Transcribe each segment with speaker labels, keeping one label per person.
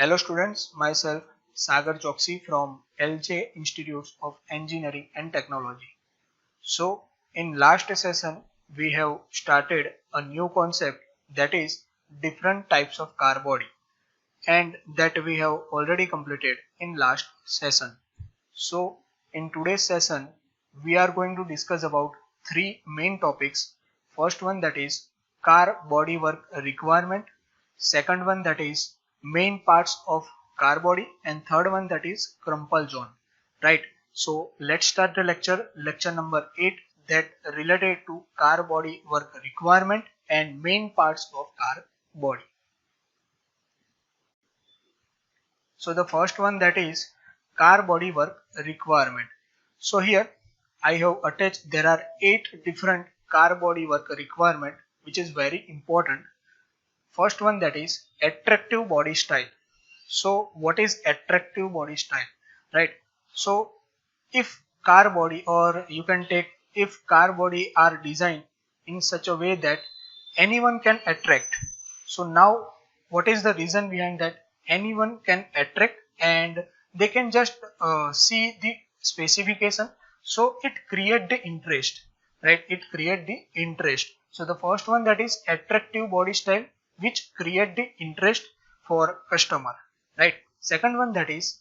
Speaker 1: Hello students, myself Sagar Choksi from LJ Institutes of Engineering and Technology. So in last session we have started a new concept, that is different types of car body, and that we have already completed in last session. So in today's session we are going to discuss about three main topics. First one, that is car bodywork requirement. Second one, that is main parts of car body, and third one, that is crumple zone. Right. So let's start the lecture number 8, that related to car body work requirement and main parts of car body. So the first one, that is car body work requirement. So here I have attached, there are 8 different car body work requirement which is very important. First one, that is attractive body style. So what is attractive body style, right? So if car body, or you can take, if car body are designed in such a way that anyone can attract. So now what is the reason behind that? Anyone can attract and they can just see the specification, so it create the interest, right? It create the interest. So the first one, that is attractive body style, which create the interest for customer, right? Second one, that is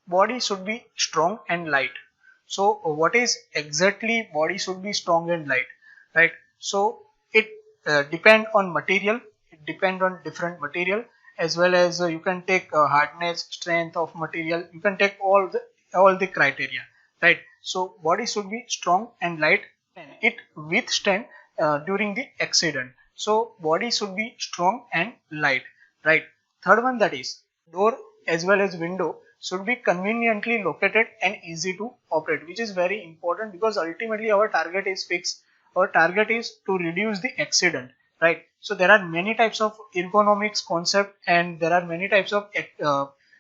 Speaker 1: body should be strong and light. So what is exactly body should be strong and light, right? So it depend on material, it depend on different material, as well as you can take hardness, strength of material, you can take all the criteria, right? So body should be strong and light, and it withstand during the accident. So body should be strong and light, right? Third one, that is door as well as window should be conveniently located and easy to operate, which is very important because ultimately our target is fixed. Our target is to reduce the accident, right? So there are many types of ergonomics concept, and there are many types of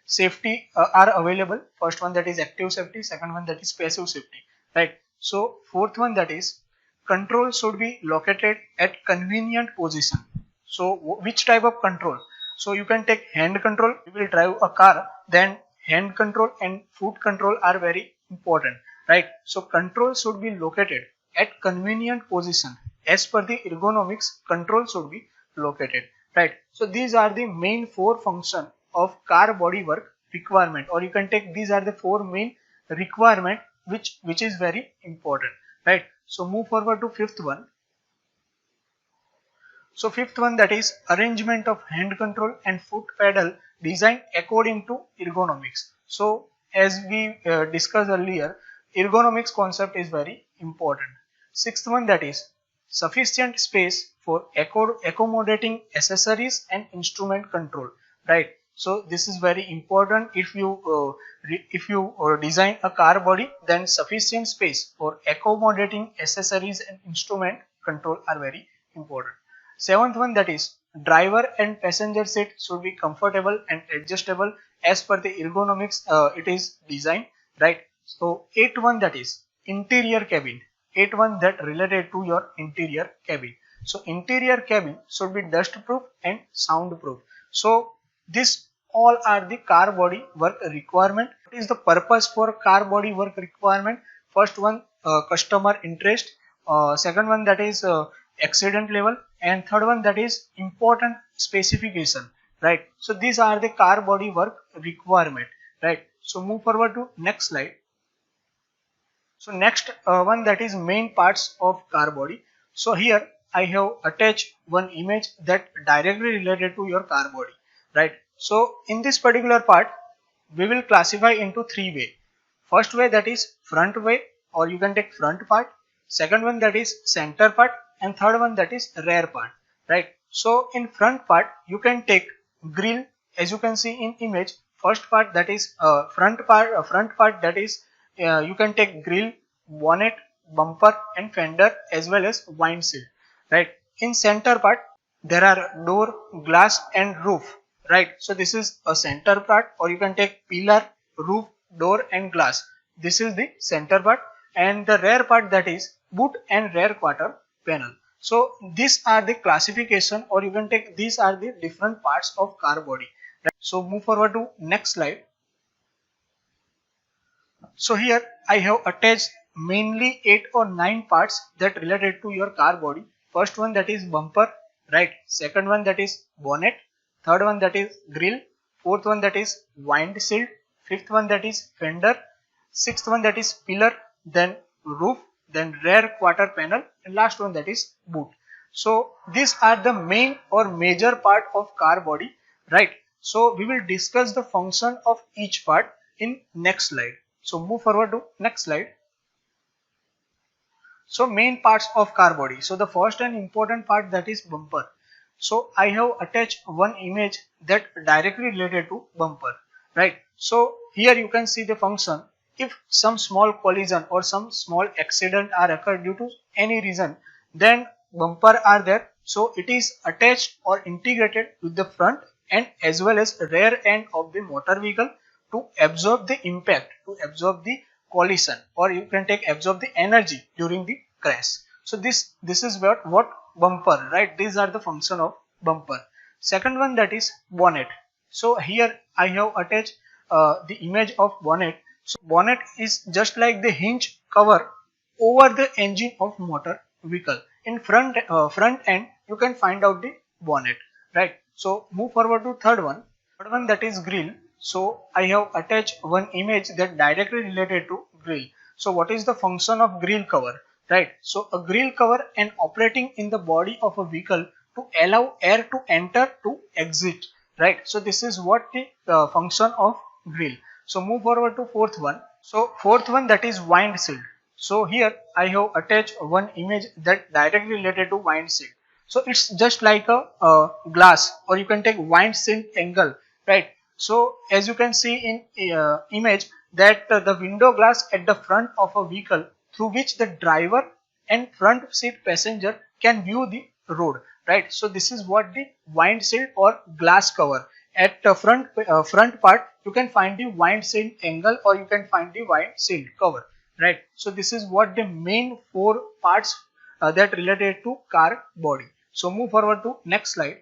Speaker 1: safety are available. First one, that is active safety. Second one, that is passive safety, right? So fourth one, that is control should be located at convenient position. So which type of control? So you can take hand control. You will drive a car, then hand control and foot control are very important, right? So control should be located at convenient position. As per the ergonomics, control should be located, right? So these are the main 4 function of car body work requirement, or you can take, these are the 4 main requirement which is very important, right? So move forward to fifth one. So fifth one, that is arrangement of hand control and foot pedal designed according to ergonomics. So as we discussed earlier, ergonomics concept is very important. Sixth one, that is sufficient space for accommodating accessories and instrument control, right? So this is very important. If you design a car body, then sufficient space for accommodating accessories and instrument control are very important. Seventh one, that is driver and passenger seat should be comfortable and adjustable as per the ergonomics it is designed, right? So eighth one, that is interior cabin. Eighth one, that related to your interior cabin. So interior cabin should be dust proof and sound proof. So this all are the car body work requirement. What is the purpose for car body work requirement? First one, customer interest. Second one, that is accident level, and third one, that is important specification, right? So these are the car body work requirement, right? So move forward to next slide. So next one, that is main parts of car body. So here I have attached one image that directly related to your car body, right? So in this particular part we will classify into 3 way. First way, that is front way, or you can take front part. Second one, that is center part, and third one, that is rear part, right? So in front part you can take grill, as you can see in image. First part, that is front part, that is you can take grill, bonnet, bumper and fender, as well as windshield, right? In center part there are door, glass and roof, right? So this is a center part, or you can take pillar, roof, door and glass. This is the center part. And the rear part, that is boot and rear quarter panel. So these are the classification, or you can take, these are the different parts of car body, So move forward to next slide. So here I have attached mainly 8 or 9 parts that related to your car body. First one, that is bumper, right? Second one, that is bonnet. Third one, that is grille. Fourth one, that is windshield. Fifth one, that is fender. Sixth one, that is pillar. Then roof. Then rear quarter panel. And last one, that is boot. So these are the main or major part of car body, right? So we will discuss the function of each part in next slide. So move forward to next slide. So main parts of car body. So the first and important part, that is bumper. So I have attached one image that directly related to bumper, right? So here you can see the function. If some small collision or some small accident are occurred due to any reason, then bumper are there. So it is attached or integrated with the front and as well as rear end of the motor vehicle to absorb the impact, to absorb the collision, or you can take absorb the energy during the crash. So this is what bumper, right? These are the function of bumper. Second one, that is bonnet. So here I have attached the image of bonnet. So bonnet is just like the hinge cover over the engine of motor vehicle. In front end you can find out the bonnet, right? So move forward to third one. Third one, that is grille. So I have attached one image that directly related to grille. So what is the function of grille cover, right? So a grille cover and operating in the body of a vehicle to allow air to enter to exit, right? So this is what the function of grille. So move forward to fourth one. So fourth one, that is windshield. So here I have attached one image that directly related to windshield. So it's just like a glass, or you can take windshield angle, right? So as you can see in image that the window glass at the front of a vehicle through which the driver and front seat passenger can view the road, right? So this is what the windshield or glass cover. At the front part you can find the windshield angle, or you can find the windshield cover, right? So this is what the main four parts that related to car body. So move forward to next slide.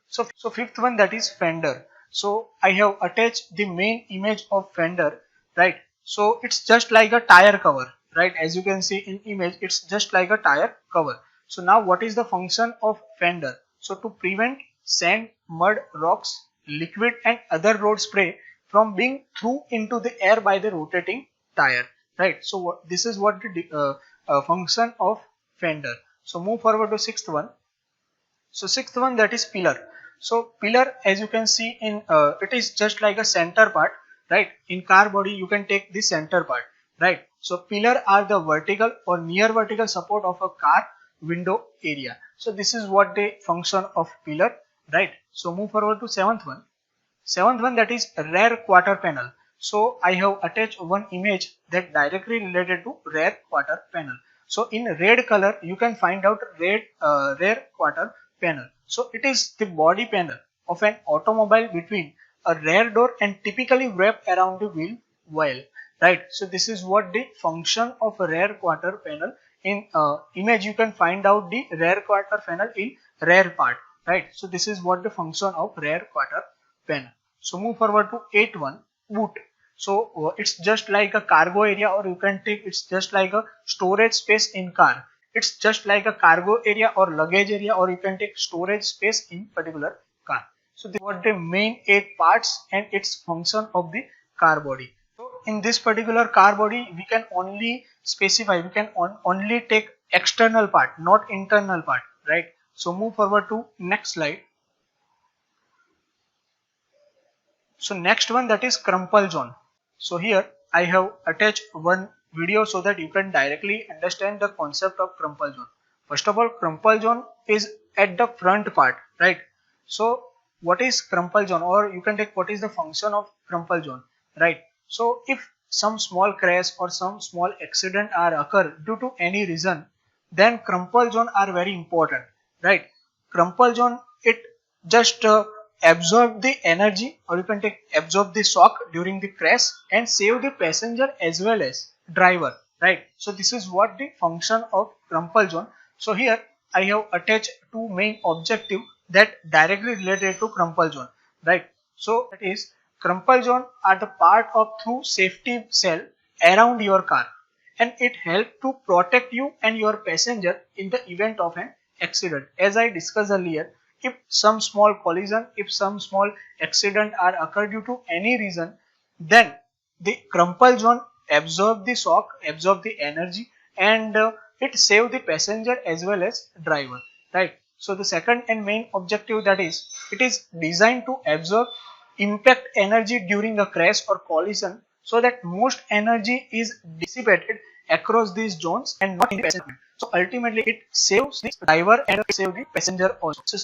Speaker 1: So fifth one, that is fender. So I have attached the main image of fender, right? So it's just like a tire cover, right? As you can see in image, it's just like a tire cover. So now what is the function of fender? So to prevent sand, mud, rocks, liquid and other road spray from being through into the air by the rotating tire, right? So this is what the function of fender. So move forward to sixth one. So sixth one, that is pillar. So pillar, as you can see in it is just like a center part, right? In car body you can take the center part, right? So pillar are the vertical or near vertical support of a car window area. So this is what the function of pillar, right? So move forward to seventh one. Seventh one, that is rear quarter panel. So I have attached one image that directly related to rear quarter panel. So in red color you can find out rear quarter panel. So it is the body panel of an automobile between a rear door and typically wrapped around the wheel well, right? So this is what the function of a rear quarter panel. In image you can find out the rear quarter panel in rear part, right? So this is what the function of rear quarter panel. So move forward to 8.1, boot. So it's just like a cargo area, or you can take it's just like a storage space in car. It's just like a cargo area or luggage area, or you can take storage space in particular car. So this is what the main 8 parts and its function of the car body. So in this particular car body we can only specify, we can only take external part, not internal part, right? So move forward to next slide. So next one, that is crumple zone. So here I have attached one video so that you can directly understand the concept of crumple zone. First of all, crumple zone is at the front part, right? So what is crumple zone, or you can take what is the function of crumple zone, right? So if some small crash or some small accident are occur due to any reason, then crumple zone are very important, right? Crumple zone, it just absorb the energy, or you can take absorb the shock during the crash and save the passenger as well as driver, right? So this is what the function of crumple zone. So here I have attached two main objective that directly related to crumple zone, right? So that is, crumple zone are the part of through safety cell around your car, and it helps to protect you and your passenger in the event of an accident. As I discussed earlier, if some small collision, if some small accident are occurred due to any reason, then the crumple zone absorb the shock, absorb the energy, and it save the passenger as well as driver, right? So the second and main objective, that is, it is designed to absorb impact energy during a crash or collision, so that most energy is dissipated across these zones and not in the passenger. So ultimately it saves the driver and save the passenger also. So